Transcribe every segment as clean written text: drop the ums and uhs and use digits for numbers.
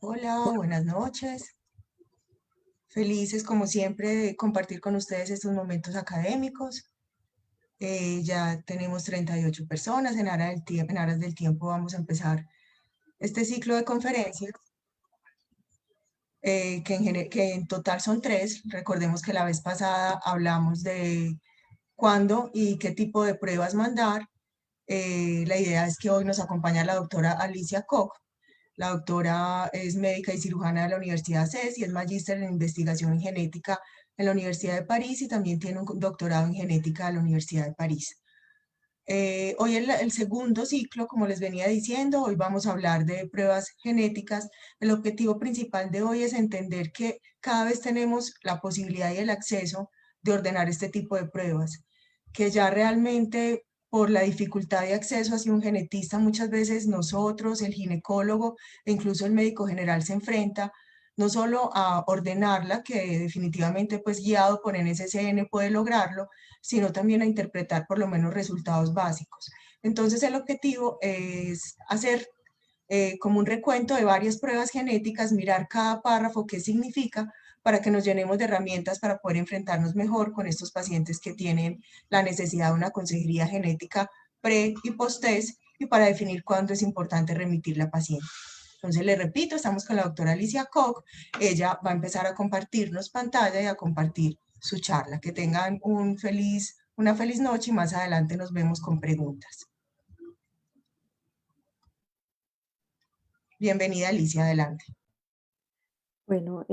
Hola, buenas noches. Felices como siempre de compartir con ustedes estos momentos académicos. Ya tenemos 38 personas. En aras del tiempo vamos a empezar este ciclo de conferencias, que en total son tres. Recordemos que la vez pasada hablamos de cuándo y qué tipo de pruebas mandar. La idea es que hoy nos acompaña la doctora Alicia Koch. La doctora es médica y cirujana de la Universidad CES y es magíster en investigación en genética en la Universidad de París y también tiene un doctorado en genética de la Universidad de París. Hoy el segundo ciclo, como les venía diciendo, hoy vamos a hablar de pruebas genéticas. El objetivo principal de hoy es entender que cada vez tenemos la posibilidad y el acceso de ordenar este tipo de pruebas, que ya realmente por la dificultad de acceso hacia un genetista, muchas veces nosotros, el ginecólogo e incluso el médico general se enfrenta no solo a ordenarla, que definitivamente pues guiado por NSCN puede lograrlo, sino también a interpretar por lo menos resultados básicos. Entonces el objetivo es hacer como un recuento de varias pruebas genéticas, mirar cada párrafo, qué significa, para que nos llenemos de herramientas para poder enfrentarnos mejor con estos pacientes que tienen la necesidad de una consejería genética pre y post-test y para definir cuándo es importante remitir la paciente. Entonces, le repito, estamos con la doctora Alicia Koch. Ella va a empezar a compartirnos pantalla y a compartir su charla. Que tengan una feliz noche y más adelante nos vemos con preguntas. Bienvenida, Alicia, adelante. Bueno,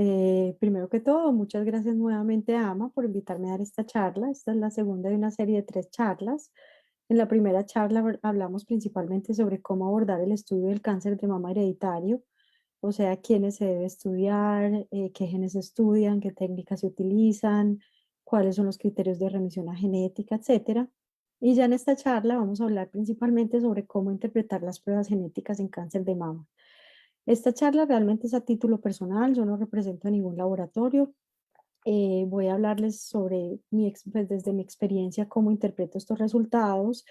primero que todo, muchas gracias nuevamente, Ama, por invitarme a dar esta charla. Esta es la segunda de una serie de tres charlas. En la primera charla hablamos principalmente sobre cómo abordar el estudio del cáncer de mama hereditario, o sea, quiénes se debe estudiar, qué genes se estudian, qué técnicas se utilizan, cuáles son los criterios de remisión a genética, etcétera. Y ya en esta charla vamos a hablar principalmente sobre cómo interpretar las pruebas genéticas en cáncer de mama. Esta charla realmente es a título personal, yo no represento a ningún laboratorio. Voy a hablarles sobre pues, desde mi experiencia, cómo interpreto estos resultados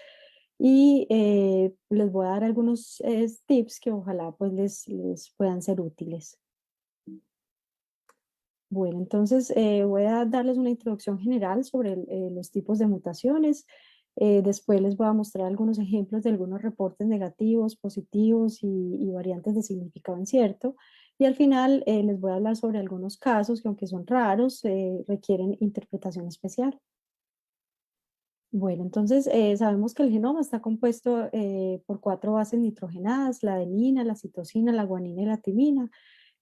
y les voy a dar algunos tips que ojalá pues les puedan ser útiles. Bueno, entonces voy a darles una introducción general sobre los tipos de mutaciones. Después les voy a mostrar algunos ejemplos de algunos reportes negativos, positivos y variantes de significado incierto. Y al final les voy a hablar sobre algunos casos que, aunque son raros, requieren interpretación especial. Bueno, entonces sabemos que el genoma está compuesto por cuatro bases nitrogenadas: la adenina, la citosina, la guanina y la timina,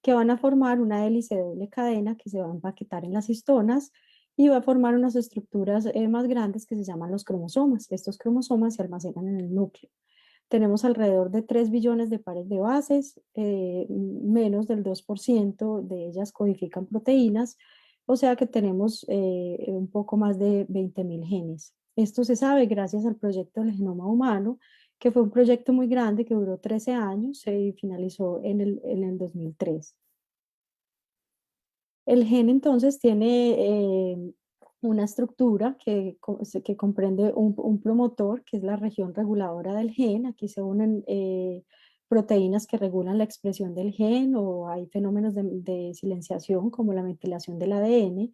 que van a formar una hélice de doble cadena que se va a empaquetar en las histonas y va a formar unas estructuras más grandes que se llaman los cromosomas. Estos cromosomas se almacenan en el núcleo. Tenemos alrededor de 3 billones de pares de bases, menos del 2% de ellas codifican proteínas, o sea que tenemos un poco más de 20.000 genes. Esto se sabe gracias al proyecto del genoma humano, que fue un proyecto muy grande que duró 13 años y finalizó en el 2003. El gen entonces tiene una estructura que comprende un promotor, que es la región reguladora del gen. Aquí se unen proteínas que regulan la expresión del gen, o hay fenómenos de silenciación como la metilación del ADN.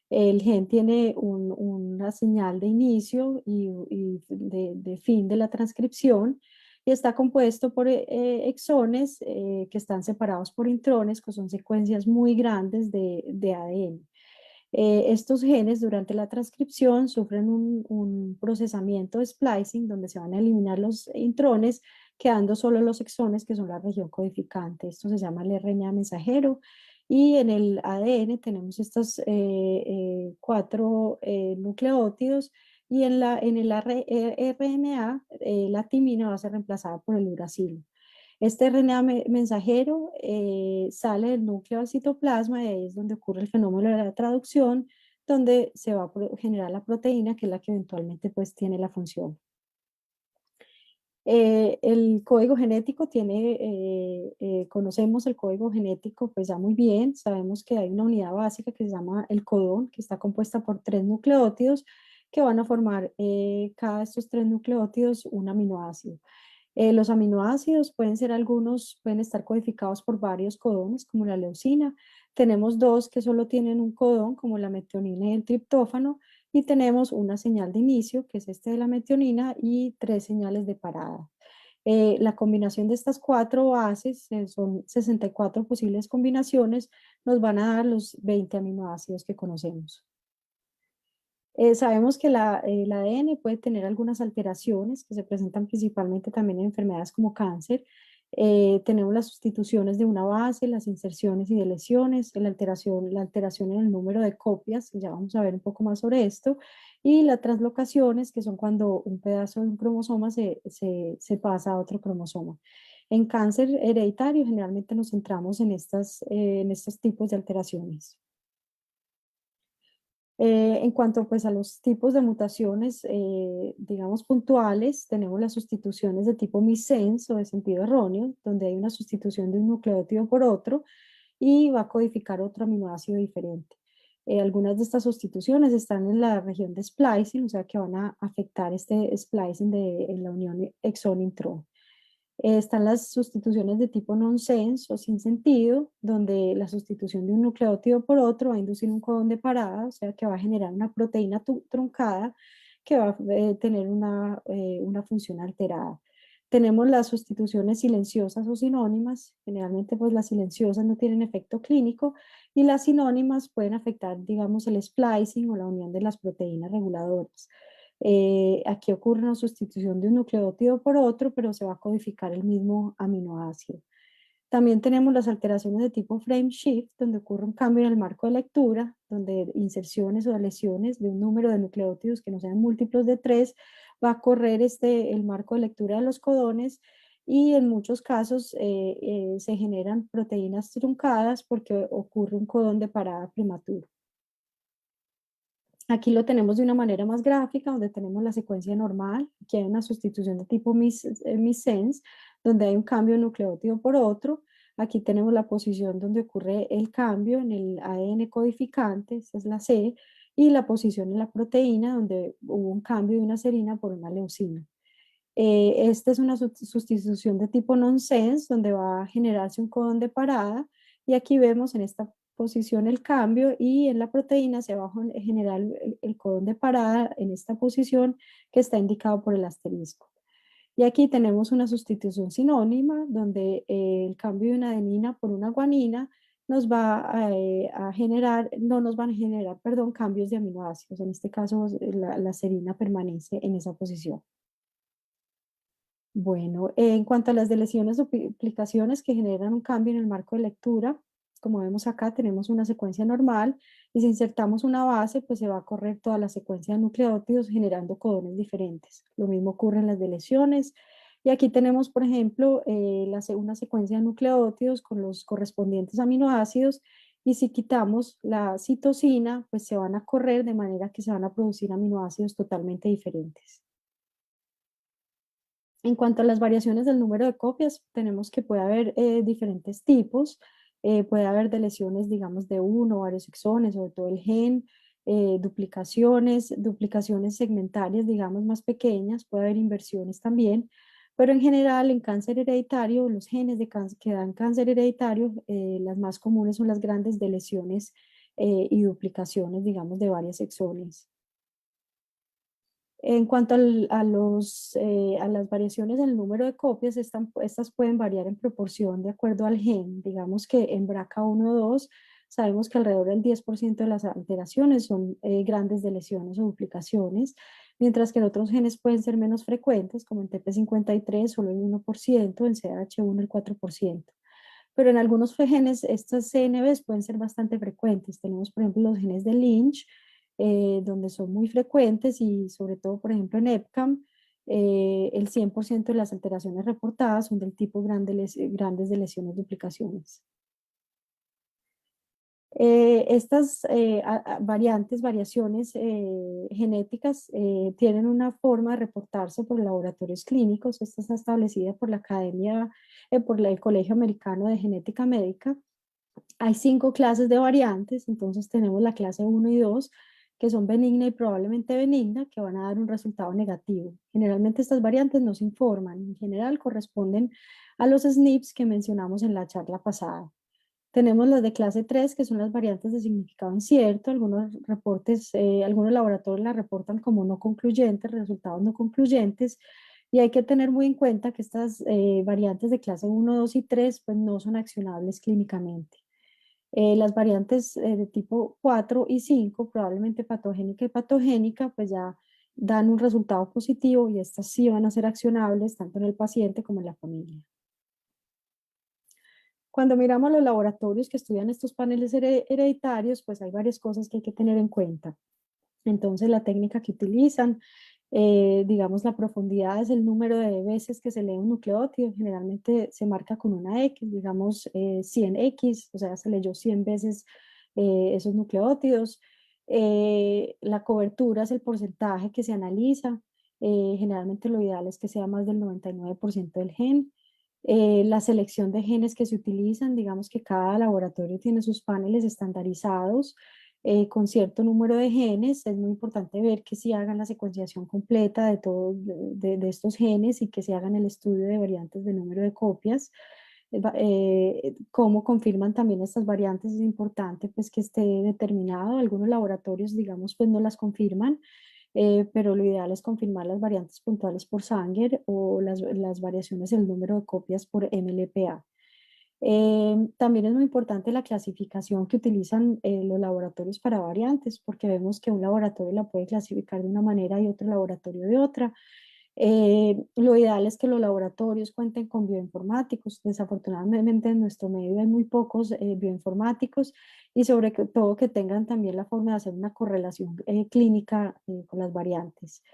El gen tiene una señal de inicio y de fin de la transcripción, y está compuesto por exones que están separados por intrones, que son secuencias muy grandes de ADN. Estos genes durante la transcripción sufren un procesamiento de splicing, donde se van a eliminar los intrones, quedando solo los exones, que son la región codificante. Esto se llama el RNA mensajero. Y en el ADN tenemos estos cuatro nucleótidos, y en el RNA la timina va a ser reemplazada por el uracilo. Este RNA mensajero sale del núcleo al citoplasma, y ahí es donde ocurre el fenómeno de la traducción, donde se va a generar la proteína, que es la que eventualmente pues tiene la función. El código genético conocemos el código genético pues ya muy bien. Sabemos que hay una unidad básica que se llama el codón, que está compuesta por 3 nucleótidos que van a formar cada de estos 3 nucleótidos un aminoácido. Los aminoácidos pueden ser algunos, pueden estar codificados por varios codones, como la leucina. Tenemos dos que solo tienen un codón, como la metionina y el triptófano, y tenemos una señal de inicio, que es este de la metionina, y tres señales de parada. La combinación de estas cuatro bases, son 64 posibles combinaciones, nos van a dar los 20 aminoácidos que conocemos. Sabemos que el ADN puede tener algunas alteraciones que se presentan principalmente también en enfermedades como cáncer. Tenemos las sustituciones de una base, las inserciones y deleciones, la alteración en el número de copias, ya vamos a ver un poco más sobre esto, y las translocaciones, que son cuando un pedazo de un cromosoma se pasa a otro cromosoma. En cáncer hereditario generalmente nos centramos en estos tipos de alteraciones. En cuanto pues a los tipos de mutaciones, digamos puntuales, tenemos las sustituciones de tipo missense o de sentido erróneo, donde hay una sustitución de un nucleótido por otro y va a codificar otro aminoácido diferente. Algunas de estas sustituciones están en la región de splicing, o sea que van a afectar este splicing en la unión exón-intron. Están las sustituciones de tipo nonsense o sin sentido, donde la sustitución de un nucleótido por otro va a inducir un codón de parada, o sea que va a generar una proteína truncada que va a tener una función alterada. Tenemos las sustituciones silenciosas o sinónimas. Generalmente pues las silenciosas no tienen efecto clínico y las sinónimas pueden afectar, digamos, el splicing o la unión de las proteínas reguladoras. Aquí ocurre una sustitución de un nucleótido por otro, pero se va a codificar el mismo aminoácido. También tenemos las alteraciones de tipo frame shift, donde ocurre un cambio en el marco de lectura, donde inserciones o lesiones de un número de nucleótidos que no sean múltiplos de 3 va a correr el marco de lectura de los codones y en muchos casos se generan proteínas truncadas porque ocurre un codón de parada prematuro. Aquí lo tenemos de una manera más gráfica, donde tenemos la secuencia normal, que hay una sustitución de tipo missense, donde hay un cambio de nucleótido por otro. Aquí tenemos la posición donde ocurre el cambio en el ADN codificante, esta es la C, y la posición en la proteína, donde hubo un cambio de una serina por una leucina. Esta es una sustitución de tipo nonsense, donde va a generarse un codón de parada, y aquí vemos en esta posición el cambio y en la proteína se va a generar el codón de parada en esta posición que está indicado por el asterisco. Y aquí tenemos una sustitución sinónima donde el cambio de una adenina por una guanina nos va a generar, no nos van a generar, perdón, cambios de aminoácidos. En este caso, la serina permanece en esa posición. Bueno, en cuanto a las deleciones o duplicaciones que generan un cambio en el marco de lectura, como vemos acá, tenemos una secuencia normal y si insertamos una base, pues se va a correr toda la secuencia de nucleótidos generando codones diferentes. Lo mismo ocurre en las deleciones. Y aquí tenemos, por ejemplo, una secuencia de nucleótidos con los correspondientes aminoácidos y si quitamos la citosina, pues se van a correr de manera que se van a producir aminoácidos totalmente diferentes. En cuanto a las variaciones del número de copias, tenemos que puede haber diferentes tipos. Puede haber de lesiones, digamos, de uno o varios exones, sobre todo el gen, duplicaciones segmentarias, digamos, más pequeñas, puede haber inversiones también, pero en general en cáncer hereditario, los genes que dan cáncer hereditario, las más comunes son las grandes de lesiones y duplicaciones, digamos, de varias exones. En cuanto a las variaciones del número de copias, estas pueden variar en proporción de acuerdo al gen. Digamos que en BRCA1 o 2 sabemos que alrededor del 10% de las alteraciones son grandes de lesiones o duplicaciones, mientras que en otros genes pueden ser menos frecuentes, como en TP53 solo el 1%, en CDH1 el 4%. Pero en algunos genes estas CNVs pueden ser bastante frecuentes. Tenemos, por ejemplo, los genes de Lynch, donde son muy frecuentes y sobre todo, por ejemplo, en EPCAM, el 100% de las alteraciones reportadas son del tipo grandes de lesiones duplicaciones. Estas variaciones genéticas tienen una forma de reportarse por laboratorios clínicos. Esta está establecida por la Academia, por el Colegio Americano de Genética Médica. Hay 5 clases de variantes, entonces tenemos la clase 1 y 2, que son benigna y probablemente benigna, que van a dar un resultado negativo. Generalmente estas variantes no se informan, en general corresponden a los SNPs que mencionamos en la charla pasada. Tenemos las de clase 3, que son las variantes de significado incierto. Algunos reportes, algunos laboratorios las reportan como no concluyentes, resultados no concluyentes, y hay que tener muy en cuenta que estas variantes de clase 1, 2 y 3 pues no son accionables clínicamente. Las variantes de tipo 4 y 5, probablemente patogénica y patogénica, pues ya dan un resultado positivo y estas sí van a ser accionables tanto en el paciente como en la familia. Cuando miramos los laboratorios que estudian estos paneles hereditarios, pues hay varias cosas que hay que tener en cuenta. Entonces, la técnica que utilizan, digamos, la profundidad es el número de veces que se lee un nucleótido. Generalmente se marca con una X, digamos 100X, o sea, se leyó 100 veces esos nucleótidos. La cobertura es el porcentaje que se analiza. Generalmente lo ideal es que sea más del 99% del gen. La selección de genes que se utilizan, digamos que cada laboratorio tiene sus paneles estandarizados con cierto número de genes. Es muy importante ver que se hagan la secuenciación completa de todos de estos genes y que se hagan el estudio de variantes de número de copias. Cómo confirman también estas variantes es importante pues que esté determinado. Algunos laboratorios, digamos, pues no las confirman, pero lo ideal es confirmar las variantes puntuales por Sanger o las variaciones del número de copias por MLPA. También es muy importante la clasificación que utilizan los laboratorios para variantes, porque vemos que un laboratorio la puede clasificar de una manera y otro laboratorio de otra. Lo ideal es que los laboratorios cuenten con bioinformáticos. Desafortunadamente en nuestro medio hay muy pocos bioinformáticos y sobre todo que tengan también la forma de hacer una correlación clínica con las variantes.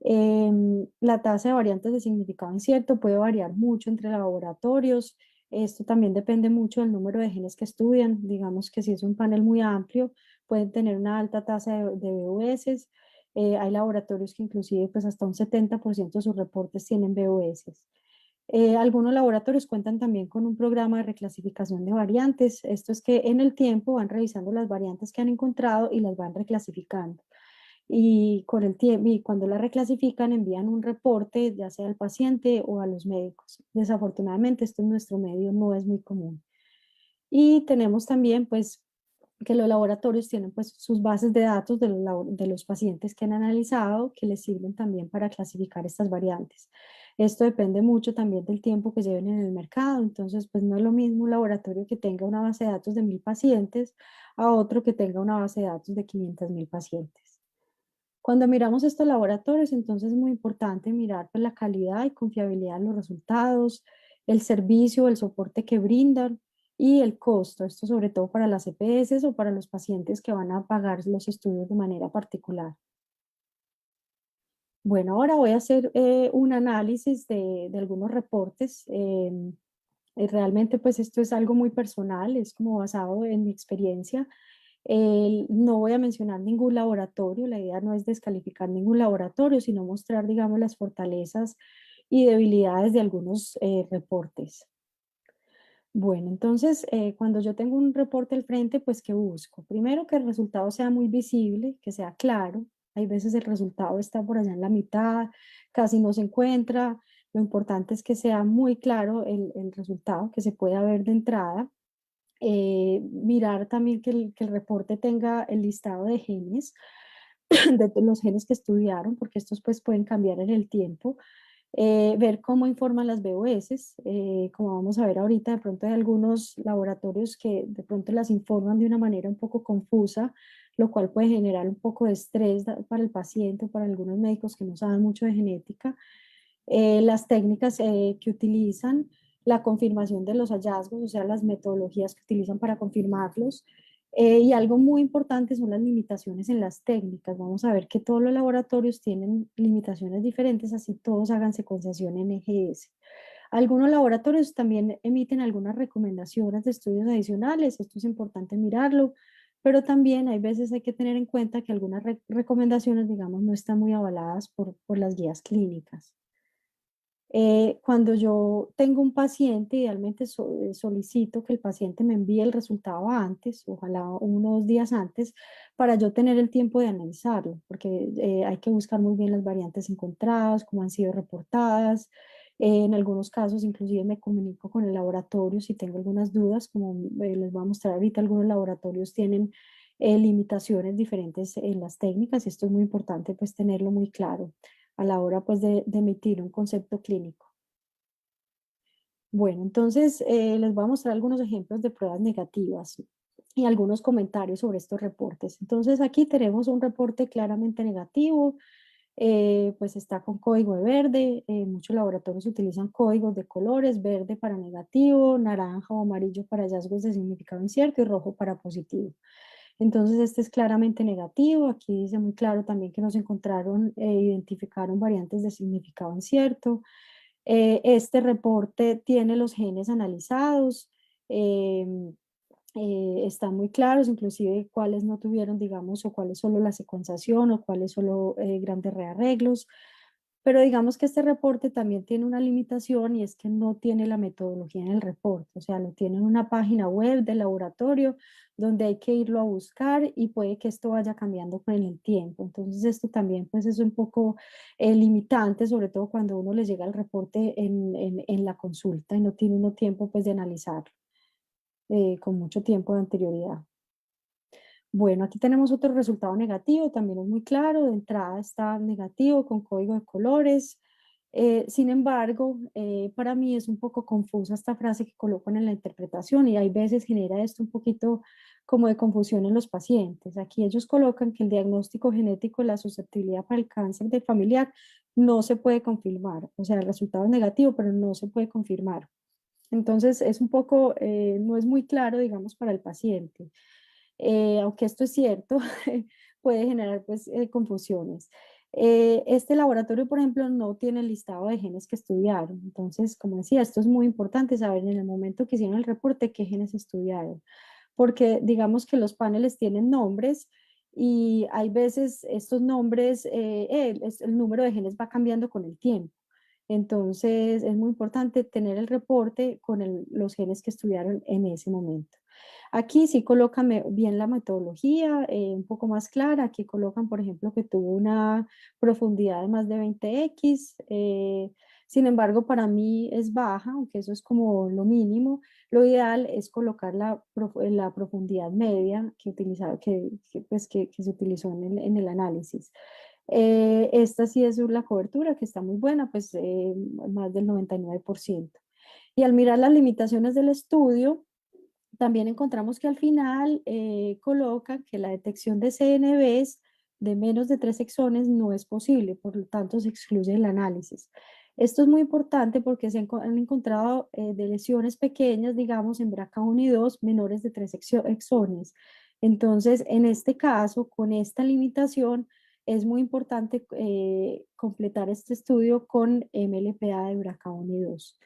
La tasa de variantes de significado incierto puede variar mucho entre laboratorios. Esto también depende mucho del número de genes que estudian. Digamos que si es un panel muy amplio, pueden tener una alta tasa de VOS. Hay laboratorios que inclusive pues hasta un 70% de sus reportes tienen VOS. Algunos laboratorios cuentan también con un programa de reclasificación de variantes. Esto es que en el tiempo van revisando las variantes que han encontrado y las van reclasificando. Y con el tiempo, y cuando la reclasifican, envían un reporte, ya sea al paciente o a los médicos. Desafortunadamente, esto en nuestro medio no es muy común. Y tenemos también, pues, que los laboratorios tienen pues sus bases de datos de los pacientes que han analizado, que les sirven también para clasificar estas variantes. Esto depende mucho también del tiempo que lleven en el mercado. Entonces, pues no es lo mismo un laboratorio que tenga una base de datos de 1000 pacientes a otro que tenga una base de datos de 500.000 pacientes. Cuando miramos estos laboratorios, entonces es muy importante mirar pues, la calidad y confiabilidad de los resultados, el servicio, el soporte que brindan y el costo. Esto sobre todo para las EPS o para los pacientes que van a pagar los estudios de manera particular. Bueno, ahora voy a hacer un análisis de algunos reportes. Realmente pues esto es algo muy personal, es como basado en mi experiencia. No voy a mencionar ningún laboratorio, la idea no es descalificar ningún laboratorio, sino mostrar, digamos, las fortalezas y debilidades de algunos reportes. Bueno, entonces, cuando yo tengo un reporte al frente, pues, ¿qué busco? Primero, que el resultado sea muy visible, que sea claro. Hay veces el resultado está por allá en la mitad, casi no se encuentra. Lo importante es que sea muy claro el resultado, que se pueda ver de entrada. Mirar también que el reporte tenga el listado de genes, de los genes que estudiaron, porque estos pues pueden cambiar en el tiempo. Ver cómo informan las BOS, como vamos a ver ahorita, de pronto hay algunos laboratorios que de pronto las informan de una manera un poco confusa, lo cual puede generar un poco de estrés para el paciente, para algunos médicos que no saben mucho de genética. Las técnicas que utilizan, la confirmación de los hallazgos, o sea, las metodologías que utilizan para confirmarlos. Y algo muy importante son las limitaciones en las técnicas. Vamos a ver que todos los laboratorios tienen limitaciones diferentes, así todos hagan secuenciación en EGS. Algunos laboratorios también emiten algunas recomendaciones de estudios adicionales, esto es importante mirarlo, pero también hay veces hay que tener en cuenta que algunas recomendaciones, digamos, no están muy avaladas por las guías clínicas. Cuando yo tengo un paciente, idealmente solicito que el paciente me envíe el resultado antes, ojalá unos días antes, para yo tener el tiempo de analizarlo, porque hay que buscar muy bien las variantes encontradas, cómo han sido reportadas. En algunos casos, inclusive me comunico con el laboratorio si tengo algunas dudas, como les voy a mostrar ahorita, algunos laboratorios tienen limitaciones diferentes en las técnicas y esto es muy importante pues tenerlo muy claro a la hora pues de emitir un concepto clínico. Bueno, entonces les voy a mostrar algunos ejemplos de pruebas negativas y algunos comentarios sobre estos reportes. Entonces aquí tenemos un reporte claramente negativo, pues está con código de verde, muchos laboratorios utilizan códigos de colores, verde para negativo, naranja o amarillo para hallazgos de significado incierto y rojo para positivo. Entonces este es claramente negativo, aquí dice muy claro también que nos encontraron, identificaron variantes de significado incierto. Este reporte tiene los genes analizados, em, están muy claros, inclusive cuáles no tuvieron, digamos, o cuáles solo la secuenciación o cuáles solo grandes rearreglos. Pero digamos que este reporte también tiene una limitación y es que no tiene la metodología en el reporte, o sea, lo tiene en una página web del laboratorio donde hay que irlo a buscar y puede que esto vaya cambiando con el tiempo. Entonces esto también pues es un poco limitante, sobre todo cuando uno le llega el reporte en la consulta y no tiene uno tiempo pues de analizarlo con mucho tiempo de anterioridad. Bueno, aquí tenemos otro resultado negativo, también es muy claro, de entrada está negativo con código de colores. Sin embargo, para mí es un poco confusa esta frase que colocan en la interpretación y hay veces genera esto un poquito como de confusión en los pacientes. Aquí ellos colocan que el diagnóstico genético de la susceptibilidad para el cáncer de familiar no se puede confirmar, o sea, el resultado es negativo, pero no se puede confirmar. Entonces, es un poco, no es muy claro, digamos, para el paciente. Aunque esto es cierto, puede generar pues confusiones. Este laboratorio, por ejemplo, no tiene el listado de genes que estudiaron. Entonces, como decía, esto es muy importante saber en el momento que hicieron el reporte qué genes estudiaron, porque digamos que los paneles tienen nombres y hay veces estos nombres, el número de genes va cambiando con el tiempo. Entonces, es muy importante tener el reporte con los genes que estudiaron en ese momento. Aquí sí colocan bien la metodología, un poco más clara. Aquí colocan, por ejemplo, que tuvo una profundidad de más de 20x. Sin embargo, para mí es baja, aunque eso es como lo mínimo. Lo ideal es colocar la profundidad media que se utilizó en el análisis. Esta sí es la cobertura, que está muy buena, pues más del 99%. Y al mirar las limitaciones del estudio, también encontramos que al final coloca que la detección de CNVs de menos de 3 exones no es posible, por lo tanto se excluye el análisis. Esto es muy importante porque han encontrado de lesiones pequeñas, digamos, en BRCA1 y 2 menores de 3 exones. Entonces, en este caso, con esta limitación, es muy importante completar este estudio con MLPA de BRCA1 y 2.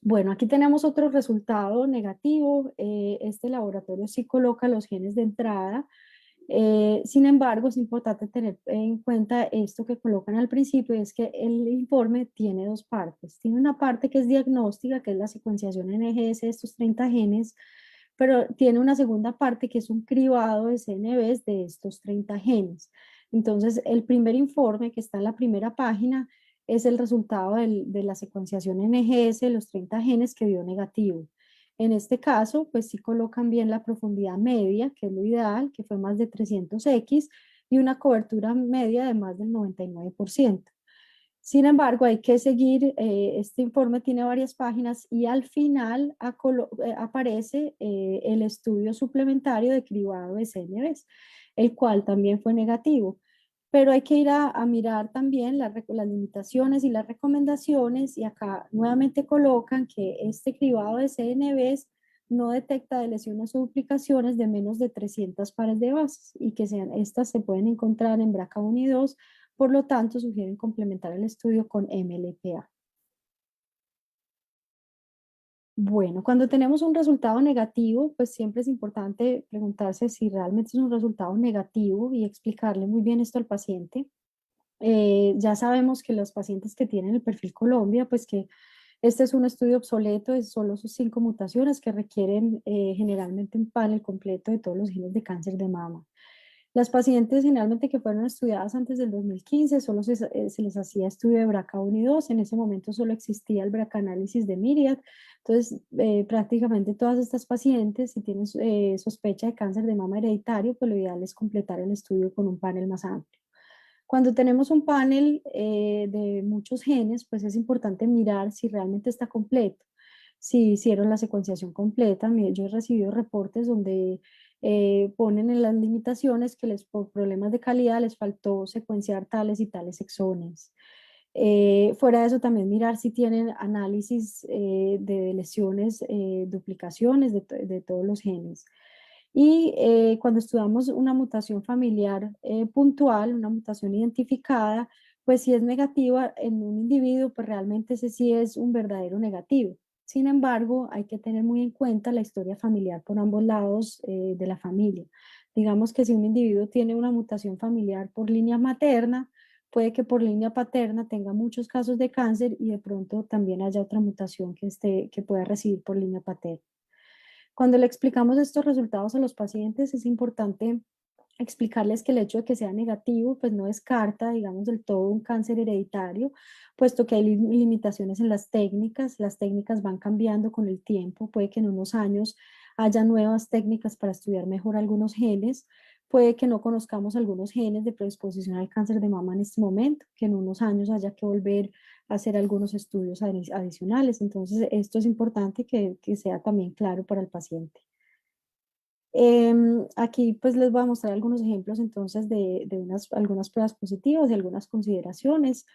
Bueno, aquí tenemos otro resultado negativo. Este laboratorio sí coloca los genes de entrada. Sin embargo, es importante tener en cuenta esto que colocan al principio, es que el informe tiene dos partes. Tiene una parte que es diagnóstica, que es la secuenciación NGS de estos 30 genes, pero tiene una segunda parte que es un cribado de CNVs de estos 30 genes. Entonces, el primer informe que está en la primera página es el resultado de la secuenciación NGS de los 30 genes que dio negativo. En este caso, pues sí colocan bien la profundidad media, que es lo ideal, que fue más de 300x, y una cobertura media de más del 99%. Sin embargo, hay que seguir, este informe tiene varias páginas y al final aparece el estudio suplementario de cribado de CNVs, el cual también fue negativo. Pero hay que ir a mirar también las limitaciones y las recomendaciones y acá nuevamente colocan que este cribado de CNVs no detecta de lesiones o duplicaciones de menos de 300 pares de bases y que estas se pueden encontrar en BRCA1 y 2, por lo tanto sugieren complementar el estudio con MLPA. Bueno, cuando tenemos un resultado negativo, pues siempre es importante preguntarse si realmente es un resultado negativo y explicarle muy bien esto al paciente. Ya sabemos que los pacientes que tienen el perfil Colombia, pues que este es un estudio obsoleto, es solo sus 5 mutaciones que requieren generalmente un panel completo de todos los genes de cáncer de mama. Las pacientes generalmente que fueron estudiadas antes del 2015, solo se les hacía estudio de BRCA1 y 2, en ese momento solo existía el BRCA análisis de Myriad, entonces prácticamente todas estas pacientes, si tienen sospecha de cáncer de mama hereditario, pues lo ideal es completar el estudio con un panel más amplio. Cuando tenemos un panel de muchos genes, pues es importante mirar si realmente está completo, si hicieron la secuenciación completa. Yo he recibido reportes donde ponen en las limitaciones que por problemas de calidad les faltó secuenciar tales y tales exones. Fuera de eso, también mirar si tienen análisis de lesiones, duplicaciones de todos los genes. Y cuando estudiamos una mutación familiar puntual, una mutación identificada, pues si es negativa en un individuo, pues realmente ese sí es un verdadero negativo. Sin embargo, hay que tener muy en cuenta la historia familiar por ambos lados de la familia. Digamos que si un individuo tiene una mutación familiar por línea materna, puede que por línea paterna tenga muchos casos de cáncer y de pronto también haya otra mutación que pueda recibir por línea paterna. Cuando le explicamos estos resultados a los pacientes, es importante explicarles que el hecho de que sea negativo, pues no descarta, digamos, del todo un cáncer hereditario, puesto que hay limitaciones en las técnicas van cambiando con el tiempo, puede que en unos años haya nuevas técnicas para estudiar mejor algunos genes, puede que no conozcamos algunos genes de predisposición al cáncer de mama en este momento, que en unos años haya que volver a hacer algunos estudios adicionales. Entonces, esto es importante que sea también claro para el paciente. Aquí pues les voy a mostrar algunos ejemplos entonces de algunas pruebas positivas y algunas consideraciones.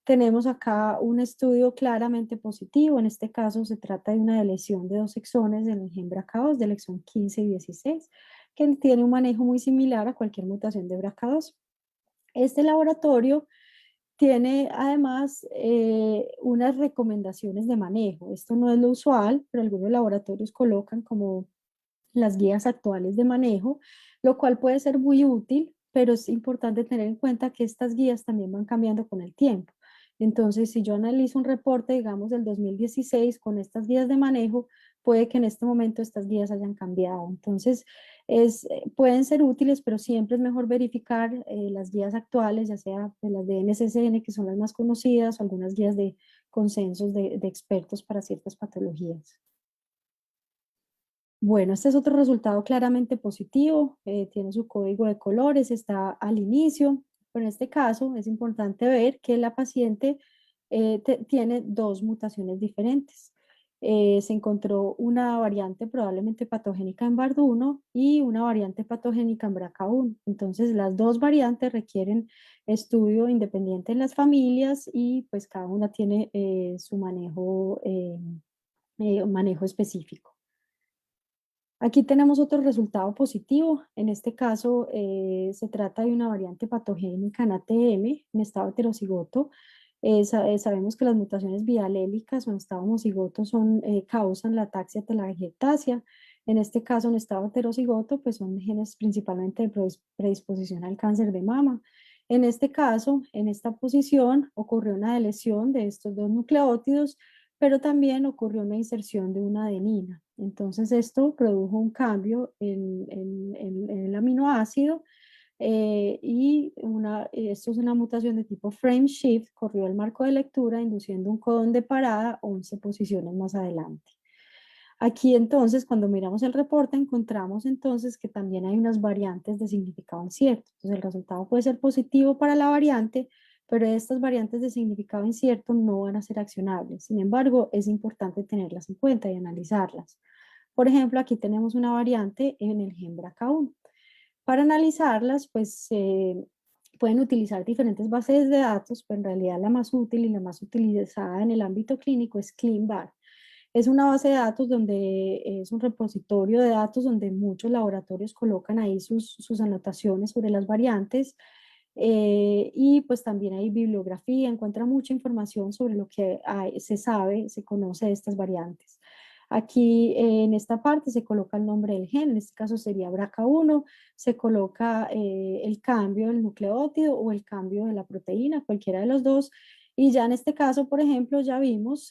Tenemos acá un estudio claramente positivo, en este caso se trata de una lesión de 2 exones en el gen BRCA2 del exón 15 y 16, que tiene un manejo muy similar a cualquier mutación de BRCA2. Este laboratorio tiene además unas recomendaciones de manejo. Esto no es lo usual, pero algunos laboratorios colocan como las guías actuales de manejo, lo cual puede ser muy útil, pero es importante tener en cuenta que estas guías también van cambiando con el tiempo. Entonces, si yo analizo un reporte, digamos, del 2016 con estas guías de manejo, puede que en este momento estas guías hayan cambiado. Entonces, pueden ser útiles, pero siempre es mejor verificar las guías actuales, ya sea de las de NCCN, que son las más conocidas, o algunas guías de consensos de expertos para ciertas patologías. Bueno, este es otro resultado claramente positivo, tiene su código de colores, está al inicio, pero en este caso es importante ver que la paciente tiene 2 mutaciones diferentes. Se encontró una variante probablemente patogénica en BARD1 y una variante patogénica en BRCA1. Entonces, las 2 variantes requieren estudio independiente en las familias y pues cada una tiene su manejo específico. Aquí tenemos otro resultado positivo. En este caso, se trata de una variante patogénica en ATM, en estado heterocigoto. Sabemos que las mutaciones bialélicas o en estado homocigoto causan la ataxia telangiectasia. En este caso, en estado heterocigoto, pues son genes principalmente de predisposición al cáncer de mama. En este caso, en esta posición, ocurrió una lesión de estos 2 nucleótidos, pero también ocurrió una inserción de una adenina. Entonces esto produjo un cambio en el aminoácido esto es una mutación de tipo frame shift, corrió el marco de lectura induciendo un codón de parada 11 posiciones más adelante. Aquí entonces, cuando miramos el reporte, encontramos entonces que también hay unas variantes de significado incierto. Entonces el resultado puede ser positivo para la variante, pero estas variantes de significado incierto no van a ser accionables. Sin embargo, es importante tenerlas en cuenta y analizarlas. Por ejemplo, aquí tenemos una variante en el gen BRCA1. Para analizarlas, pues pueden utilizar diferentes bases de datos, pero en realidad la más útil y la más utilizada en el ámbito clínico es ClinVar. Es una base de datos donde es un repositorio de datos donde muchos laboratorios colocan ahí sus anotaciones sobre las variantes y pues también hay bibliografía, encuentra mucha información sobre lo que se sabe, se conoce de estas variantes. Aquí en esta parte se coloca el nombre del gen, en este caso sería BRCA1, se coloca el cambio del nucleótido o el cambio de la proteína, cualquiera de los dos. Y ya en este caso, por ejemplo, ya vemos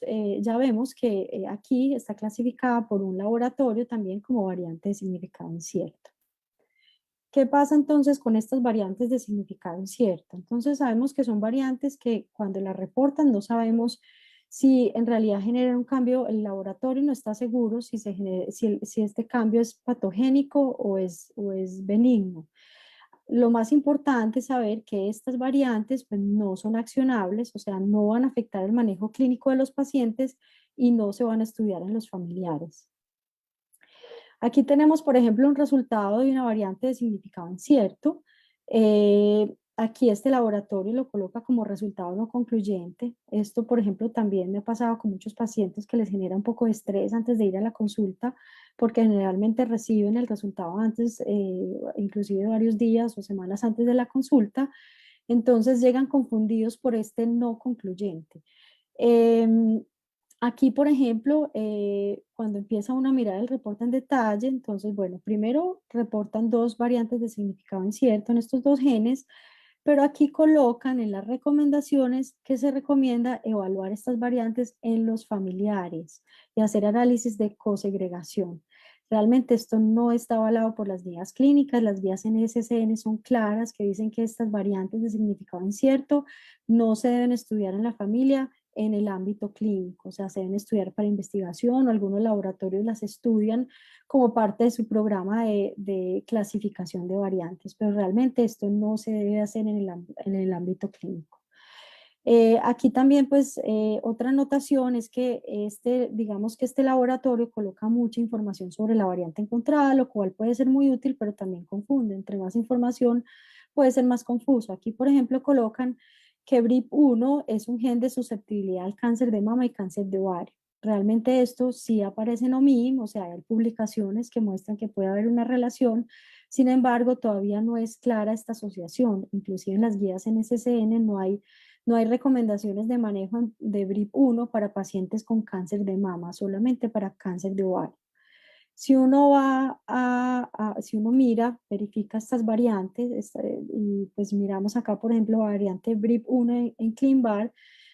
que aquí está clasificada por un laboratorio también como variante de significado incierto. ¿Qué pasa entonces con estas variantes de significado incierto? Entonces sabemos que son variantes que cuando las reportan no sabemos si en realidad generan un cambio, el laboratorio no está seguro si este cambio es patogénico o es benigno. Lo más importante es saber que estas variantes pues, no son accionables, o sea, no van a afectar el manejo clínico de los pacientes y no se van a estudiar en los familiares. Aquí tenemos, por ejemplo, un resultado de una variante de significado incierto. Aquí este laboratorio lo coloca como resultado no concluyente. Esto, por ejemplo, también me ha pasado con muchos pacientes que les genera un poco de estrés antes de ir a la consulta, porque generalmente reciben el resultado antes, inclusive varios días o semanas antes de la consulta. Entonces llegan confundidos por este no concluyente. Em, Aquí, por ejemplo, cuando empieza uno a mirar el reporte en detalle, entonces, bueno, primero reportan dos variantes de significado incierto en estos dos genes, pero aquí colocan en las recomendaciones que se recomienda evaluar estas variantes en los familiares y hacer análisis de cosegregación. Realmente esto no está avalado por las guías clínicas, las guías NSCN son claras que dicen que estas variantes de significado incierto no se deben estudiar en la familia en el ámbito clínico, o sea, se deben estudiar para investigación o algunos laboratorios las estudian como parte de su programa de clasificación de variantes, pero realmente esto no se debe hacer en el ámbito clínico. Aquí también, pues, otra anotación es que digamos que este laboratorio coloca mucha información sobre la variante encontrada, lo cual puede ser muy útil, pero también confunde. Entre más información puede ser más confuso. Aquí, por ejemplo, colocan que BRIP1 es un gen de susceptibilidad al cáncer de mama y cáncer de ovario. Realmente esto sí aparece en OMIM, o sea, hay publicaciones que muestran que puede haber una relación. Sin embargo, todavía no es clara esta asociación. Inclusive en las guías NSCN no hay recomendaciones de manejo de BRIP1 para pacientes con cáncer de mama, solamente para cáncer de ovario. Si uno si uno mira, verifica estas variantes, y pues miramos acá, por ejemplo, la variante BRIP1 en ClinVar,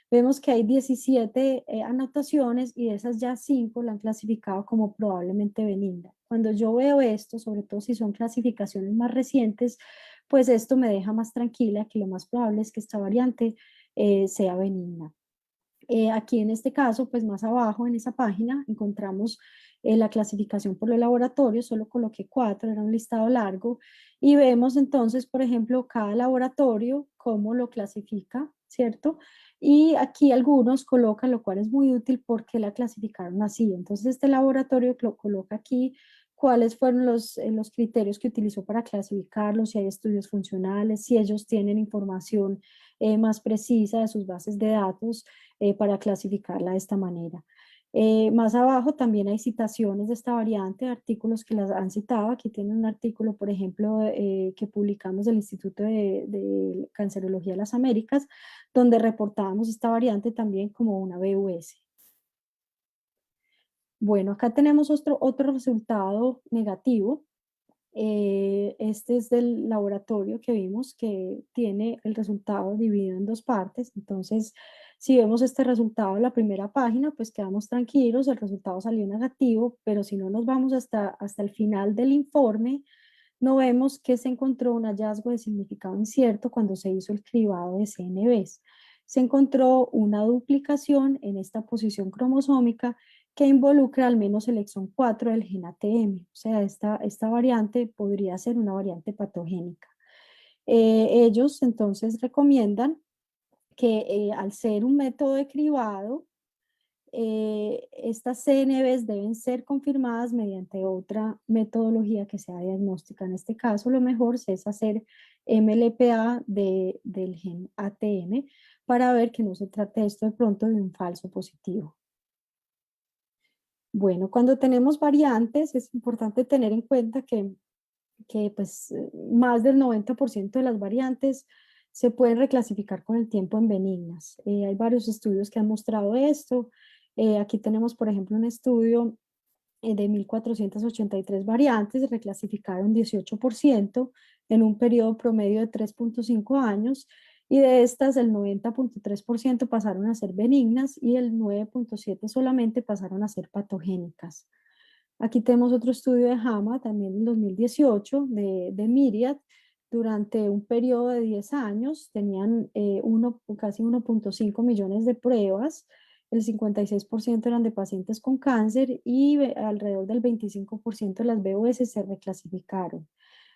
vemos que hay 17 anotaciones y de esas ya 5 la han clasificado como probablemente benigna. Cuando yo veo esto, sobre todo si son clasificaciones más recientes, pues esto me deja más tranquila que lo más probable es que esta variante sea benigna. Aquí en este caso, pues más abajo en esa página encontramos la clasificación por los laboratorios, solo coloqué 4, era un listado largo, y vemos entonces, por ejemplo, cada laboratorio, cómo lo clasifica, ¿cierto? Y aquí algunos colocan, lo cual es muy útil porque la clasificaron así. Entonces este laboratorio lo coloca aquí cuáles fueron los criterios que utilizó para clasificarlos, si hay estudios funcionales, si ellos tienen información más precisa de sus bases de datos para clasificarla de esta manera. Más abajo también hay citaciones de esta variante, artículos que las han citado. Aquí tienen un artículo, por ejemplo, que publicamos del Instituto de Cancerología de las Américas, donde reportábamos esta variante también como una BUS. Bueno, acá tenemos otro resultado negativo. Este es del laboratorio que vimos que tiene el resultado dividido en dos partes. Entonces, si vemos este resultado en la primera página, pues quedamos tranquilos, el resultado salió negativo, pero si no nos vamos hasta el final del informe, no vemos que se encontró un hallazgo de significado incierto cuando se hizo el cribado de CNVs. Se encontró una duplicación en esta posición cromosómica que involucra al menos el exón 4 del gen ATM. O sea, esta variante podría ser una variante patogénica. Ellos entonces recomiendan que al ser un método de cribado, estas CNVs deben ser confirmadas mediante otra metodología que sea diagnóstica. En este caso, lo mejor es hacer MLPA del gen ATM para ver que no se trate esto de pronto de un falso positivo. Bueno, cuando tenemos variantes es importante tener en cuenta que pues, más del 90% de las variantes se pueden reclasificar con el tiempo en benignas. Hay varios estudios que han mostrado esto. Aquí tenemos, por ejemplo, un estudio de 1.483 variantes, reclasificaron 18% en un periodo promedio de 3.5 años, y de estas el 90.3% pasaron a ser benignas y el 9.7% solamente pasaron a ser patogénicas. Aquí tenemos otro estudio de JAMA, también en 2018, de Myriad. Durante un periodo de 10 años tenían casi 1.5 millones de pruebas. El 56% eran de pacientes con cáncer y alrededor del 25% de las VOS se reclasificaron.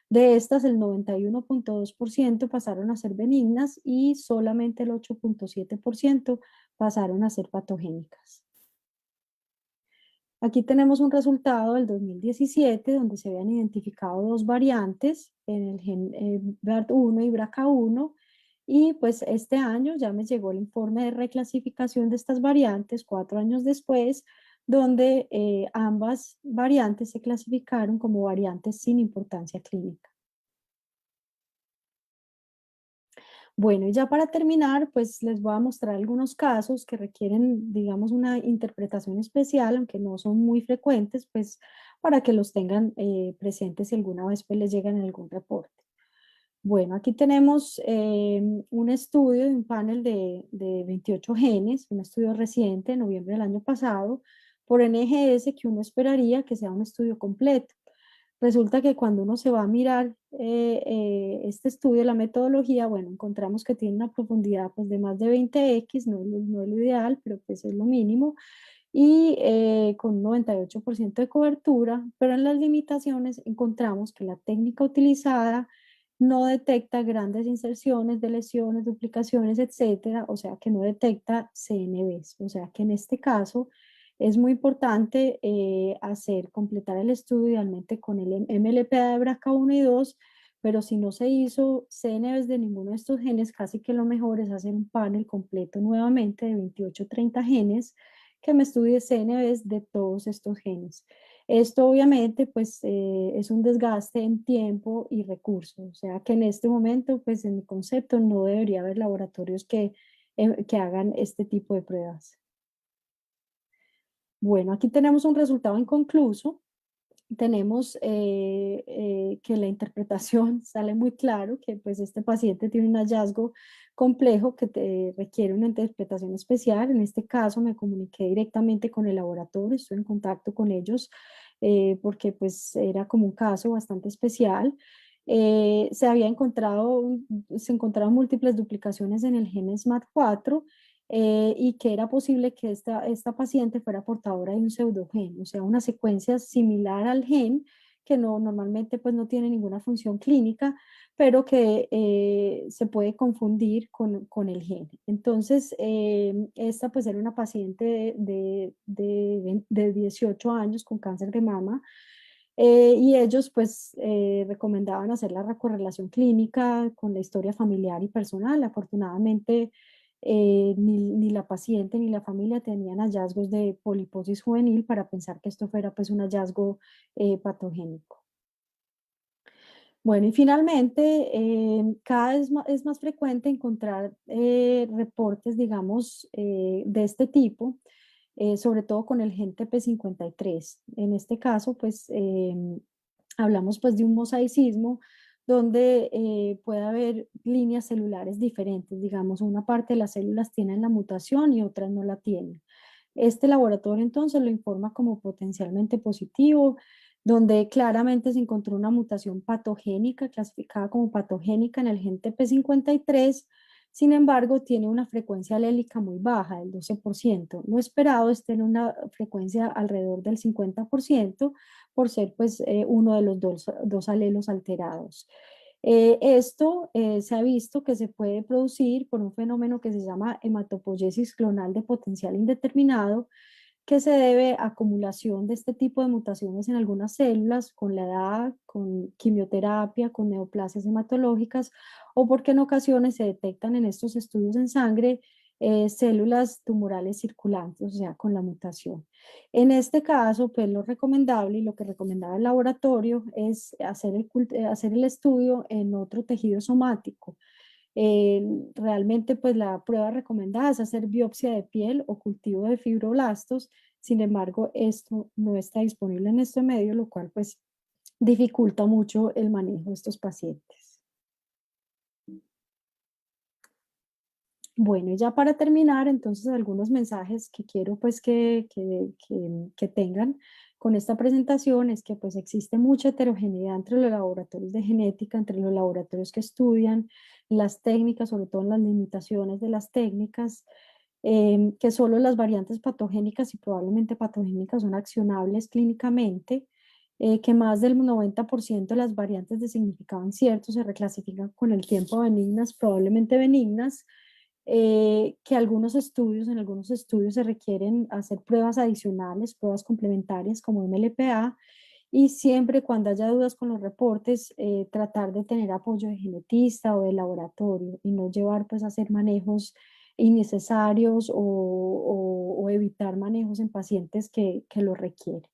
De estas, el 91.2% pasaron a ser benignas y solamente el 8.7% pasaron a ser patogénicas. Aquí tenemos un resultado del 2017 donde se habían identificado dos variantes en el gen BRCA1 y BRCA1, y pues este año ya me llegó el informe de reclasificación de estas variantes 4 años después, donde ambas variantes se clasificaron como variantes sin importancia clínica. Bueno, y ya para terminar, pues les voy a mostrar algunos casos que requieren, digamos, una interpretación especial, aunque no son muy frecuentes, pues para que los tengan presentes si alguna vez pues, les llegan en algún reporte. Bueno, aquí tenemos un estudio de un panel de 28 genes, un estudio reciente, en noviembre del año pasado, por NGS, que uno esperaría que sea un estudio completo. Resulta que cuando uno se va a mirar este estudio, la metodología, bueno, encontramos que tiene una profundidad pues, de más de 20x, no es lo ideal, pero pues es lo mínimo, y con un 98% de cobertura, pero en las limitaciones encontramos que la técnica utilizada no detecta grandes inserciones de lesiones, duplicaciones, etcétera, o sea que no detecta CNVs, o sea que en este caso es muy importante completar el estudio idealmente con el MLPA de BRCA1 y 2, pero si no se hizo CNVs de ninguno de estos genes, casi que lo mejor es hacer un panel completo nuevamente de 28 o 30 genes que me estudie CNVs de todos estos genes. Esto obviamente pues es un desgaste en tiempo y recursos, o sea que en este momento pues en mi concepto no debería haber laboratorios que hagan este tipo de pruebas. Bueno, aquí tenemos un resultado inconcluso. Tenemos que la interpretación sale muy claro, que pues este paciente tiene un hallazgo complejo que requiere una interpretación especial. En este caso me comuniqué directamente con el laboratorio, estoy en contacto con ellos porque pues era como un caso bastante especial. Se encontraron múltiples duplicaciones en el gen SMAD4 y que era posible que esta paciente fuera portadora de un pseudogen, o sea, una secuencia similar al gen que normalmente pues no tiene ninguna función clínica, pero que se puede confundir con el gen. Entonces, esta pues era una paciente de 18 años con cáncer de mama, y ellos pues recomendaban hacer la correlación clínica con la historia familiar y personal. Afortunadamente, ni la paciente ni la familia tenían hallazgos de poliposis juvenil para pensar que esto fuera pues un hallazgo patogénico. Bueno, y finalmente, cada vez es más frecuente encontrar reportes, digamos, de este tipo, sobre todo con el gen TP53. En este caso, pues, hablamos pues de un mosaicismo donde puede haber líneas celulares diferentes, digamos, una parte de las células tienen la mutación y otras no la tienen. Este laboratorio entonces lo informa como potencialmente positivo, donde claramente se encontró una mutación patogénica, clasificada como patogénica en el gen TP53. Sin embargo, tiene una frecuencia alélica muy baja, del 12%. Lo esperado es tener una frecuencia alrededor del 50% por ser pues, uno de los dos alelos alterados. Esto se ha visto que se puede producir por un fenómeno que se llama hematopoiesis clonal de potencial indeterminado, que se debe a acumulación de este tipo de mutaciones en algunas células con la edad, con quimioterapia, con neoplasias hematológicas, o porque en ocasiones se detectan en estos estudios en sangre células tumorales circulantes, o sea, con la mutación. En este caso, pues lo recomendable y lo que recomendaba el laboratorio es hacer el estudio en otro tejido somático. Realmente, pues la prueba recomendada es hacer biopsia de piel o cultivo de fibroblastos Sin embargo, esto no está disponible en este medio, lo cual pues dificulta mucho el manejo de estos pacientes. Bueno, y ya para terminar, entonces algunos mensajes que quiero pues que tengan con esta presentación es que pues existe mucha heterogeneidad entre los laboratorios de genética, entre los laboratorios que estudian las técnicas, sobre todo en las limitaciones de las técnicas, que solo las variantes patogénicas y probablemente patogénicas son accionables clínicamente, que más del 90% de las variantes de significado incierto se reclasifican con el tiempo benignas, probablemente benignas, que en algunos estudios se requieren hacer pruebas adicionales, pruebas complementarias como MLPA, y siempre cuando haya dudas con los reportes, tratar de tener apoyo de genetista o de laboratorio y no llevar pues a hacer manejos innecesarios o evitar manejos en pacientes que lo requieren.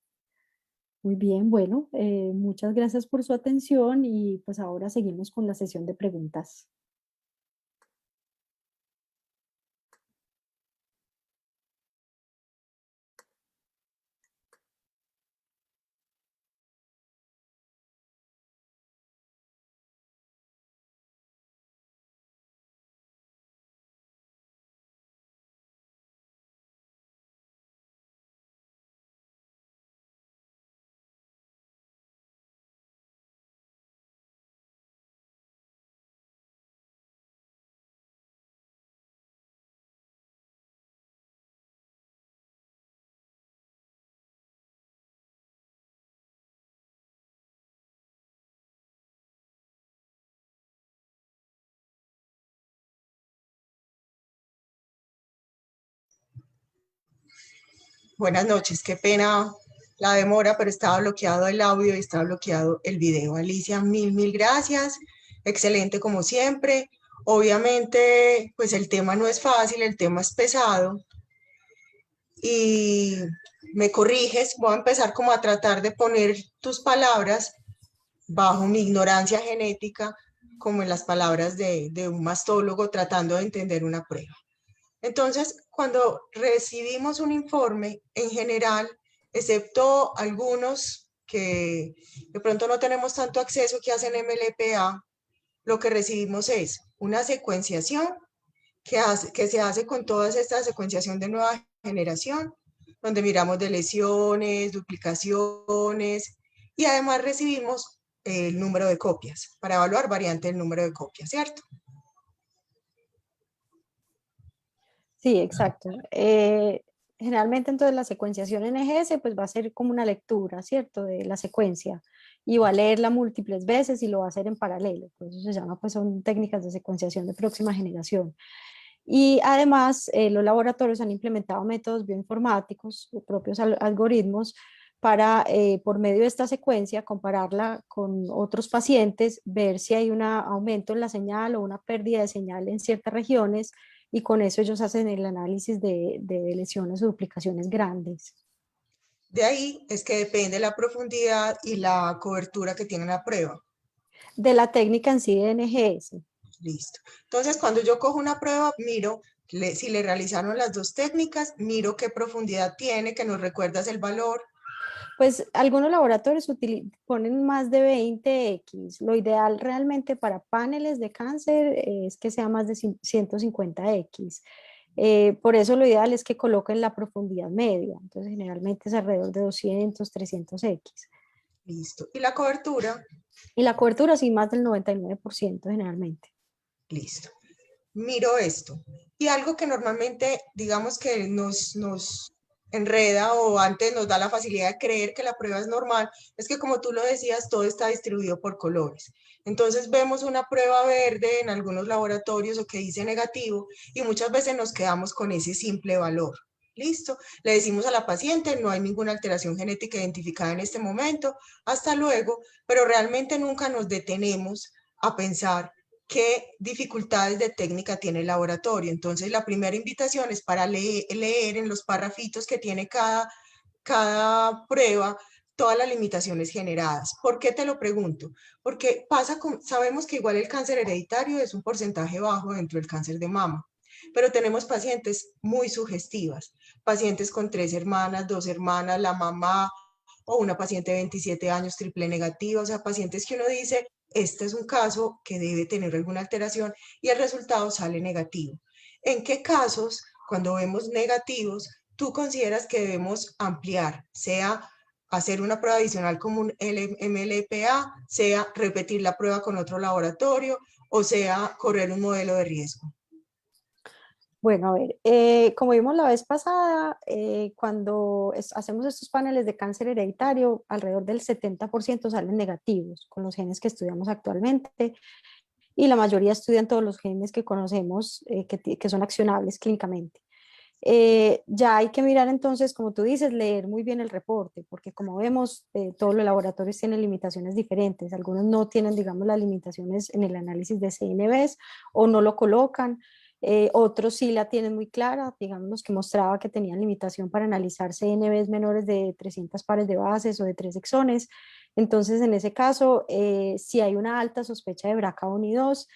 Muy bien, bueno, muchas gracias por su atención y pues ahora seguimos con la sesión de preguntas. Buenas noches, qué pena la demora, pero estaba bloqueado el audio y estaba bloqueado el video. Alicia, mil gracias. Excelente como siempre. Obviamente, pues el tema no es fácil, el tema es pesado y me corriges. Voy a empezar como a tratar de poner tus palabras bajo mi ignorancia genética, como en las palabras de un mastólogo tratando de entender una prueba. Entonces, cuando recibimos un informe, en general, excepto algunos que de pronto no tenemos tanto acceso que hacen MLPA, lo que recibimos es una secuenciación que se hace con toda esta secuenciación de nueva generación, donde miramos de lesiones, duplicaciones, y además recibimos el número de copias, para evaluar variante del número de copias, ¿cierto? Sí, exacto. Generalmente entonces la secuenciación NGS pues va a ser como una lectura, ¿cierto? De la secuencia y va a leerla múltiples veces y lo va a hacer en paralelo. Por eso se llama, pues son técnicas de secuenciación de próxima generación. Y además los laboratorios han implementado métodos bioinformáticos, sus propios algoritmos para, por medio de esta secuencia, compararla con otros pacientes, ver si hay un aumento en la señal o una pérdida de señal en ciertas regiones, y con eso ellos hacen el análisis de lesiones o duplicaciones grandes. De ahí es que depende la profundidad y la cobertura que tiene la prueba. De la técnica en sí de NGS. Listo. Entonces, cuando yo cojo una prueba, miro si le realizaron las dos técnicas, miro qué profundidad tiene, que nos recuerdas el valor. Pues algunos laboratorios ponen más de 20X. Lo ideal realmente para paneles de cáncer es que sea más de 150X. Por eso lo ideal es que coloquen la profundidad media. Entonces generalmente es alrededor de 200, 300X. Listo. ¿Y la cobertura? Y la cobertura sí más del 99% generalmente. Listo. Miro esto. Y algo que normalmente, digamos que nos enreda o antes nos da la facilidad de creer que la prueba es normal, es que como tú lo decías, todo está distribuido por colores. Entonces vemos una prueba verde en algunos laboratorios o que dice negativo y muchas veces nos quedamos con ese simple valor. Listo, le decimos a la paciente, no hay ninguna alteración genética identificada en este momento, hasta luego, pero realmente nunca nos detenemos a pensar qué dificultades de técnica tiene el laboratorio. Entonces, la primera invitación es para leer en los parrafitos que tiene cada prueba todas las limitaciones generadas. ¿Por qué te lo pregunto? Porque sabemos que igual el cáncer hereditario es un porcentaje bajo dentro del cáncer de mama, Pero tenemos pacientes muy sugestivas, pacientes con 3 hermanas, 2 hermanas, la mamá, o una paciente de 27 años triple negativa, o sea, pacientes que uno dice, este es un caso que debe tener alguna alteración y el resultado sale negativo. ¿En qué casos, cuando vemos negativos, tú consideras que debemos ampliar, sea hacer una prueba adicional como un MLPA, sea repetir la prueba con otro laboratorio o sea correr un modelo de riesgo? Bueno, a ver, como vimos la vez pasada, cuando hacemos estos paneles de cáncer hereditario, alrededor del 70% salen negativos con los genes que estudiamos actualmente y la mayoría estudian todos los genes que conocemos que son accionables clínicamente. Ya hay que mirar entonces, como tú dices, leer muy bien el reporte, porque como vemos, todos los laboratorios tienen limitaciones diferentes. Algunos no tienen, digamos, las limitaciones en el análisis de CNVs o no lo colocan. Otros sí la tienen muy clara, digamos, los que mostraba que tenían limitación para analizar CNVs menores de 300 pares de bases o de 3 exones. Entonces, en ese caso, si hay una alta sospecha de BRCA1 y 2,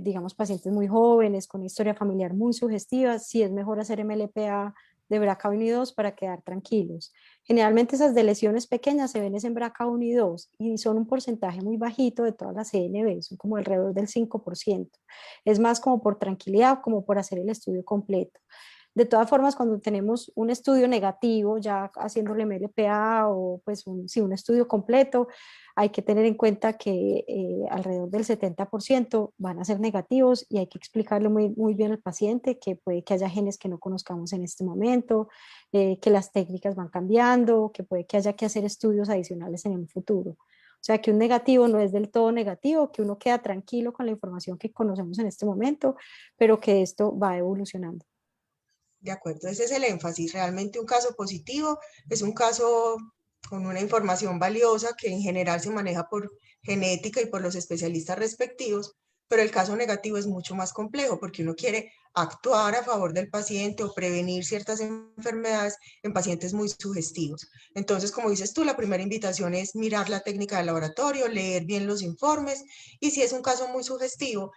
digamos, pacientes muy jóvenes, con una historia familiar muy sugestiva, sí es mejor hacer MLPA de BRCA1 y 2 para quedar tranquilos. Generalmente esas de lesiones pequeñas se ven en BRCA1 y 2 y son un porcentaje muy bajito de todas las CNV, son como alrededor del 5%. Es más como por tranquilidad, como por hacer el estudio completo. De todas formas, cuando tenemos un estudio negativo, ya haciéndole MLPA o pues sí, un estudio completo, hay que tener en cuenta que alrededor del 70% van a ser negativos y hay que explicarle muy, muy bien al paciente que puede que haya genes que no conozcamos en este momento, que las técnicas van cambiando, que puede que haya que hacer estudios adicionales en el futuro. O sea, que un negativo no es del todo negativo, que uno queda tranquilo con la información que conocemos en este momento, pero que esto va evolucionando. De acuerdo, ese es el énfasis. Realmente un caso positivo es un caso con una información valiosa que en general se maneja por genética y por los especialistas respectivos, pero el caso negativo es mucho más complejo porque uno quiere actuar a favor del paciente o prevenir ciertas enfermedades en pacientes muy sugestivos. Entonces, como dices tú, la primera invitación es mirar la técnica del laboratorio, leer bien los informes y si es un caso muy sugestivo,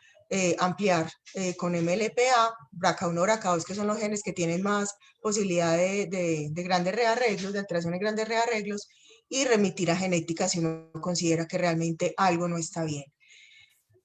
ampliar con MLPA, BRCA1, BRCA2, que son los genes que tienen más posibilidad de grandes rearreglos, de alteración en grandes rearreglos, y remitir a genética si uno considera que realmente algo no está bien.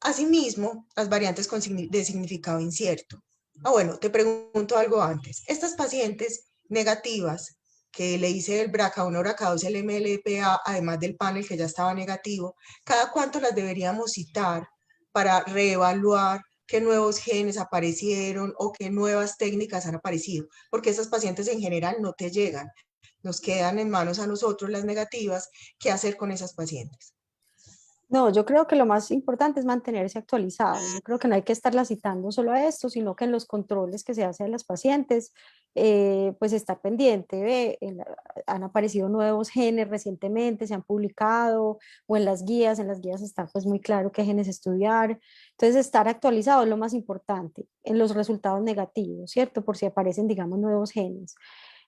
Asimismo, las variantes de significado incierto. Bueno, te pregunto algo antes. Estas pacientes negativas que le hice el BRCA1, BRCA2, el MLPA, además del panel que ya estaba negativo, ¿cada cuánto las deberíamos citar para reevaluar qué nuevos genes aparecieron o qué nuevas técnicas han aparecido? Porque esas pacientes en general no te llegan, nos quedan en manos a nosotros las negativas. ¿Qué hacer con esas pacientes? No, yo creo que lo más importante es mantenerse actualizado. Yo creo que no hay que estarla citando solo a esto, sino que en los controles que se hacen a las pacientes, pues estar pendiente. Han aparecido nuevos genes recientemente, se han publicado, o en las guías está pues muy claro qué genes estudiar. Entonces, estar actualizado es lo más importante en los resultados negativos, ¿cierto? Por si aparecen, digamos, nuevos genes.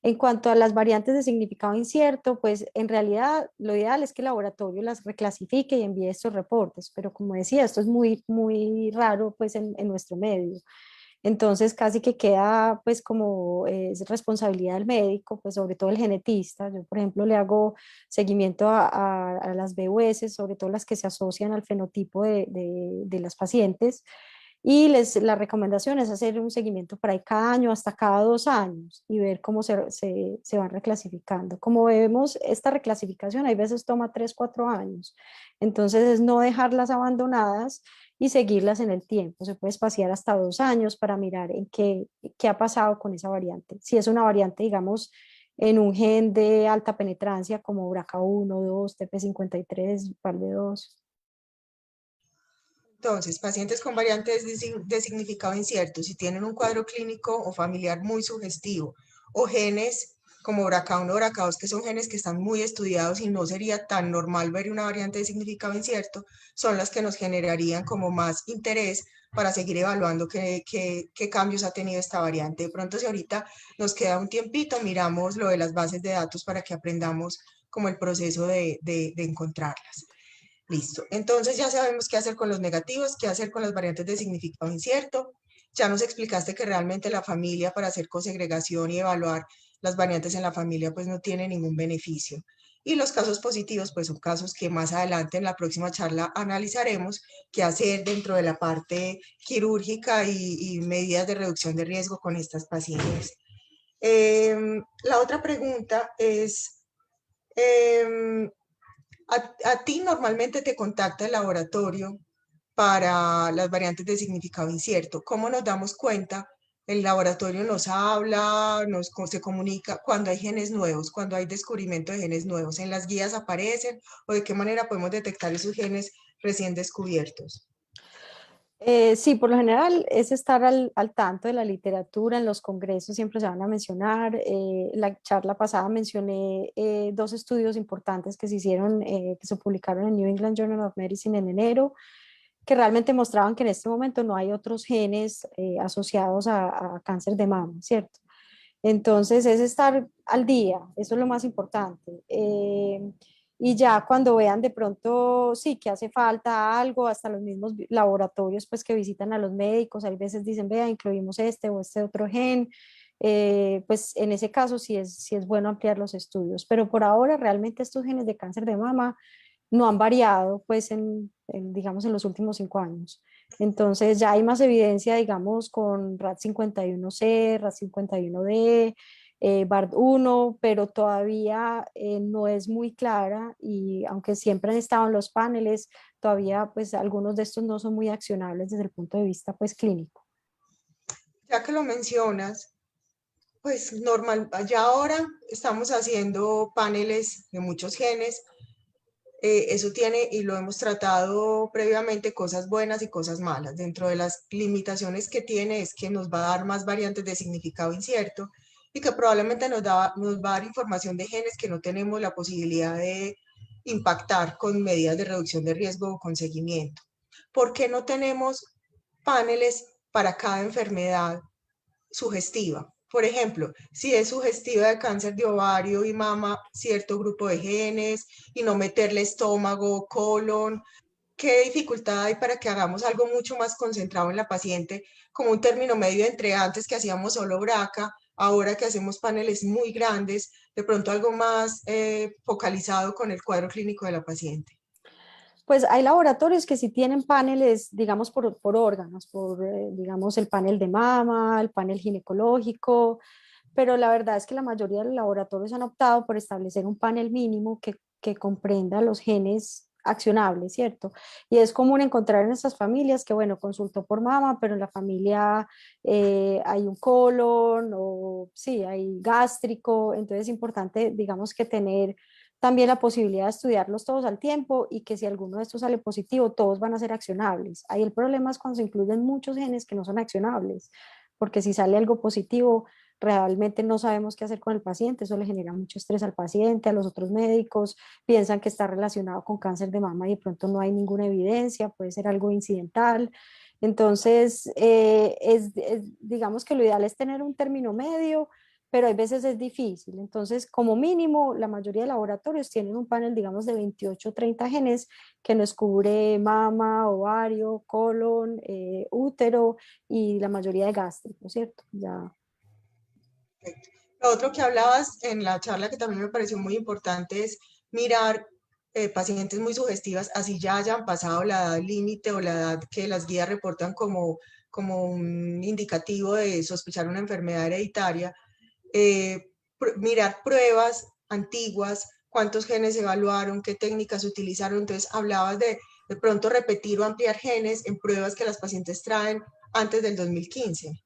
En cuanto a las variantes de significado incierto, pues en realidad lo ideal es que el laboratorio las reclasifique y envíe estos reportes, pero como decía, esto es muy, muy raro pues en nuestro medio. Entonces casi que queda pues como es responsabilidad del médico, pues sobre todo el genetista. Yo por ejemplo le hago seguimiento a las BUS, sobre todo las que se asocian al fenotipo de las pacientes y la recomendación es hacer un seguimiento por ahí cada año hasta cada 2 años y ver cómo se van reclasificando. Como vemos, esta reclasificación hay veces toma 3, 4 años. Entonces es no dejarlas abandonadas y seguirlas en el tiempo. Se puede espaciar hasta 2 años para mirar en qué ha pasado con esa variante. Si es una variante, digamos, en un gen de alta penetrancia como BRCA1, 2, TP53, PALB2. Entonces, pacientes con variantes de significado incierto, si tienen un cuadro clínico o familiar muy sugestivo, o genes como BRCA1 o BRCA2, que son genes que están muy estudiados y no sería tan normal ver una variante de significado incierto, son las que nos generarían como más interés para seguir evaluando qué cambios ha tenido esta variante. De pronto, si ahorita nos queda un tiempito, miramos lo de las bases de datos para que aprendamos como el proceso de encontrarlas. Listo. Entonces ya sabemos qué hacer con los negativos, qué hacer con las variantes de significado incierto. Ya nos explicaste que realmente la familia para hacer cosegregación y evaluar las variantes en la familia pues no tiene ningún beneficio. Y los casos positivos pues son casos que más adelante en la próxima charla analizaremos qué hacer dentro de la parte quirúrgica y medidas de reducción de riesgo con estas pacientes. La otra pregunta es, a ti normalmente te contacta el laboratorio para las variantes de significado incierto. ¿Cómo nos damos cuenta? El laboratorio nos habla, se comunica cuando hay genes nuevos, cuando hay descubrimiento de genes nuevos. ¿En las guías aparecen o de qué manera podemos detectar esos genes recién descubiertos? Sí, por lo general es estar al tanto de la literatura, en los congresos siempre se van a mencionar. La charla pasada mencioné dos estudios importantes que se hicieron, que se publicaron en New England Journal of Medicine en enero, que realmente mostraban que en este momento no hay otros genes asociados a cáncer de mama, ¿cierto? Entonces es estar al día, eso es lo más importante. Y ya cuando vean de pronto, sí, que hace falta algo, hasta los mismos laboratorios pues que visitan a los médicos, hay veces dicen, vea, incluimos este o este otro gen, pues en ese caso sí es bueno ampliar los estudios, pero por ahora realmente estos genes de cáncer de mama no han variado pues digamos en los últimos 5 años. Entonces ya hay más evidencia, digamos, con RAD51C, RAD51D, BARD1, pero todavía no es muy clara y aunque siempre han estado en los paneles, todavía pues algunos de estos no son muy accionables desde el punto de vista pues clínico. Ya que lo mencionas, pues normal, ya ahora estamos haciendo paneles de muchos genes. Eso tiene, y lo hemos tratado previamente, cosas buenas y cosas malas. Dentro de las limitaciones que tiene es que nos va a dar más variantes de significado incierto y que probablemente nos va a dar información de genes que no tenemos la posibilidad de impactar con medidas de reducción de riesgo o con seguimiento. ¿Por qué no tenemos paneles para cada enfermedad sugestiva? Por ejemplo, si es sugestiva de cáncer de ovario y mama, cierto grupo de genes, y no meterle estómago, colon, ¿qué dificultad hay para que hagamos algo mucho más concentrado en la paciente, como un término medio entre antes que hacíamos solo BRCA, ahora que hacemos paneles muy grandes, de pronto algo más focalizado con el cuadro clínico de la paciente? Pues hay laboratorios que sí tienen paneles, digamos, por órganos, digamos, el panel de mama, el panel ginecológico, pero la verdad es que la mayoría de los laboratorios han optado por establecer un panel mínimo que comprenda los genes accionables, ¿cierto? Y es común encontrar en estas familias que, bueno, consultó por mama, pero en la familia hay un colon o sí, hay gástrico, entonces es importante, digamos, que tener también la posibilidad de estudiarlos todos al tiempo y que si alguno de estos sale positivo, todos van a ser accionables. Ahí el problema es cuando se incluyen muchos genes que no son accionables, porque si sale algo positivo, realmente no sabemos qué hacer con el paciente, eso le genera mucho estrés al paciente, a los otros médicos, piensan que está relacionado con cáncer de mama y de pronto no hay ninguna evidencia, puede ser algo incidental. Entonces, digamos que lo ideal es tener un término medio, pero hay veces es difícil. Entonces, como mínimo, la mayoría de laboratorios tienen un panel, digamos, de 28 o 30 genes que nos cubre mama, ovario, colon, útero y la mayoría de gástrico, ¿cierto? Ya. Lo otro que hablabas en la charla que también me pareció muy importante es mirar pacientes muy sugestivas, así ya hayan pasado la edad límite o la edad que las guías reportan como un indicativo de sospechar una enfermedad hereditaria, mirar pruebas antiguas, cuántos genes evaluaron, qué técnicas utilizaron. Entonces hablabas de pronto repetir o ampliar genes en pruebas que las pacientes traen antes del 2015.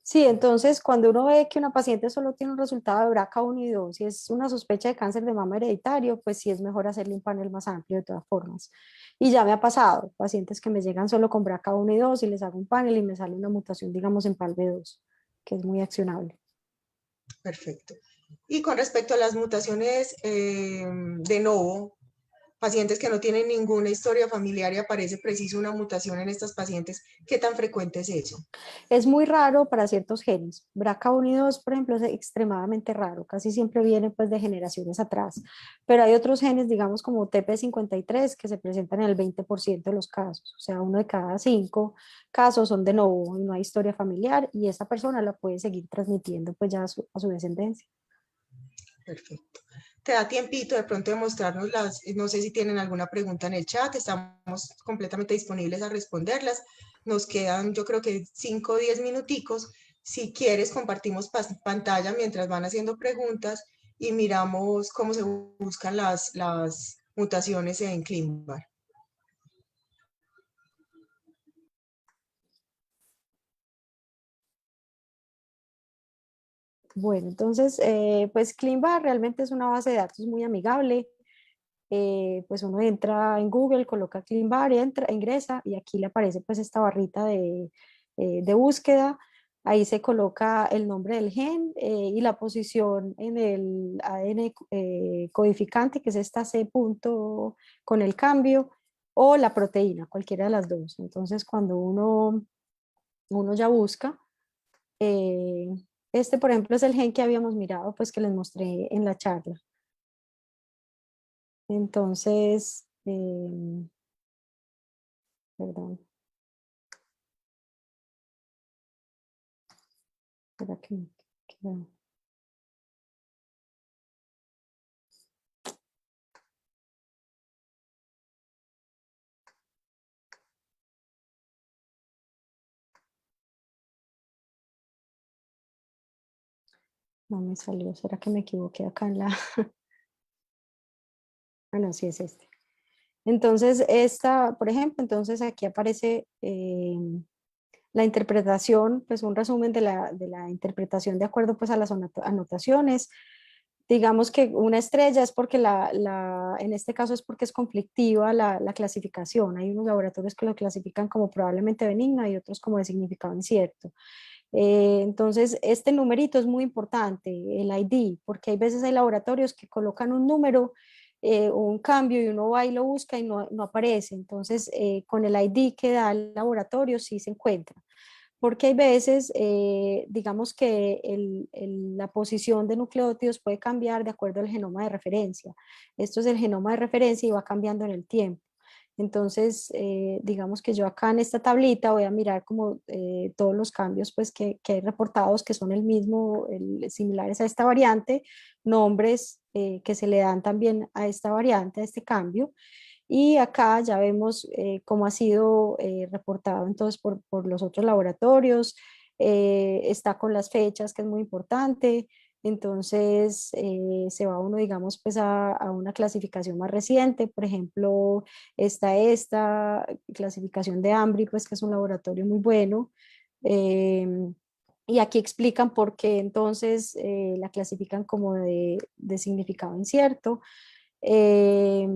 Sí, entonces cuando uno ve que una paciente solo tiene un resultado de BRCA1 y 2 y es una sospecha de cáncer de mama hereditario, pues sí es mejor hacerle un panel más amplio de todas formas. Y ya me ha pasado, pacientes que me llegan solo con BRCA1 y 2 y les hago un panel y me sale una mutación, digamos, en PALB2, que es muy accionable. Perfecto. Y con respecto a las mutaciones de novo, pacientes que no tienen ninguna historia familiar y aparece preciso una mutación en estas pacientes, ¿qué tan frecuente es eso? Es muy raro para ciertos genes. BRCA1 y 2, por ejemplo, es extremadamente raro. Casi siempre viene pues de generaciones atrás. Pero hay otros genes, digamos como TP53, que se presentan en el 20% de los casos. O sea, 1 de cada 5 casos son de novo y no hay historia familiar y esa persona la puede seguir transmitiendo pues ya a su descendencia. Perfecto. Te da tiempito de pronto de mostrarnos no sé si tienen alguna pregunta en el chat, estamos completamente disponibles a responderlas. Nos quedan, yo creo que 5 o 10 minuticos. Si quieres, compartimos pantalla mientras van haciendo preguntas y miramos cómo se buscan las mutaciones en ClinVar. Bueno, entonces, pues ClinVar realmente es una base de datos muy amigable. Pues uno entra en Google, coloca ClinVar, ingresa y aquí le aparece pues esta barrita de búsqueda. Ahí se coloca el nombre del gen y la posición en el ADN codificante, que es esta C punto con el cambio, o la proteína, cualquiera de las dos. Entonces, cuando uno ya busca, eh, este, por ejemplo, es el gen que habíamos mirado, pues que les mostré en la charla. Entonces, perdón, espera que- no me salió. ¿Será que me equivoqué acá en la? Ah, no, sí es este. Entonces, esta, por ejemplo, entonces aquí aparece la interpretación, pues un resumen de la interpretación de acuerdo pues a las anotaciones. Digamos que una estrella es porque en este caso es porque es conflictiva la clasificación. Hay unos laboratorios que lo clasifican como probablemente benigno y otros como de significado incierto. Entonces, este numerito es muy importante, el ID, porque hay veces hay laboratorios que colocan un número o un cambio y uno va y lo busca y no aparece. Entonces, con el ID que da el laboratorio sí se encuentra. Porque hay veces, digamos que la posición de nucleótidos puede cambiar de acuerdo al genoma de referencia. Esto es el genoma de referencia y va cambiando en el tiempo. Entonces, digamos que yo acá en esta tablita voy a mirar como todos los cambios pues, que hay reportados que son similares a esta variante, nombres que se le dan también a esta variante, a este cambio. Y acá ya vemos cómo ha sido reportado entonces por los otros laboratorios. Está con las fechas, que es muy importante. Entonces se va uno, digamos, pues a una clasificación más reciente. Por ejemplo, está esta clasificación de Ambry, pues que es un laboratorio muy bueno. Y aquí explican por qué entonces la clasifican como de significado incierto. Eh,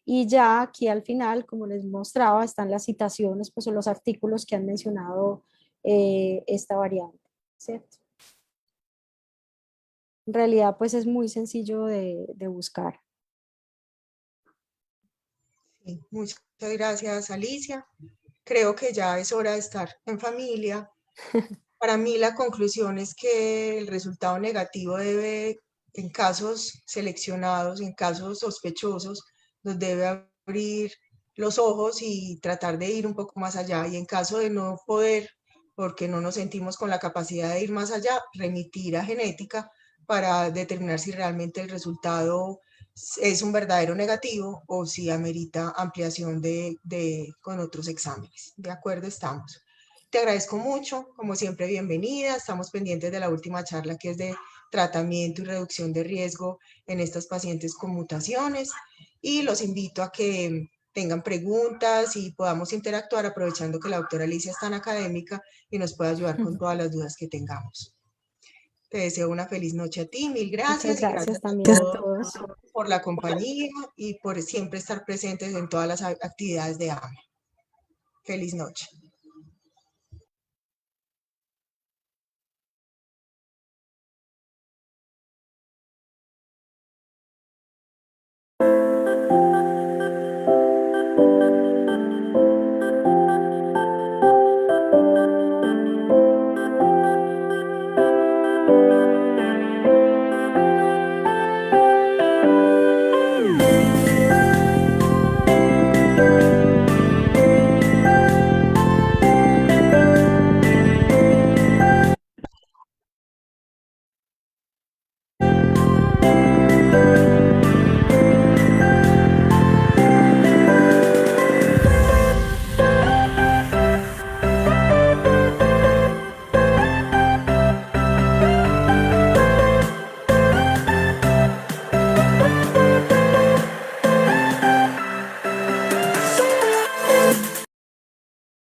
y ya aquí al final, como les mostraba, están las citaciones, pues, o los artículos que han mencionado esta variante, ¿cierto? En realidad, pues es muy sencillo de buscar. Sí, muchas gracias, Alicia. Creo que ya es hora de estar en familia. Para mí la conclusión es que el resultado negativo debe, en casos seleccionados, en casos sospechosos, nos debe abrir los ojos y tratar de ir un poco más allá. Y en caso de no poder, porque no nos sentimos con la capacidad de ir más allá, remitir a genética para determinar si realmente el resultado es un verdadero negativo o si amerita ampliación con otros exámenes. De acuerdo, estamos. Te agradezco mucho, como siempre, bienvenida. Estamos pendientes de la última charla que es de tratamiento y reducción de riesgo en estas pacientes con mutaciones y los invito a que tengan preguntas y podamos interactuar aprovechando que la doctora Alicia es tan académica y nos puede ayudar con todas las dudas que tengamos. Te deseo una feliz noche a ti, mil Muchas gracias y gracias gracias a también a todos todos. por la compañía y por siempre estar presentes en todas las actividades de AME. Feliz noche.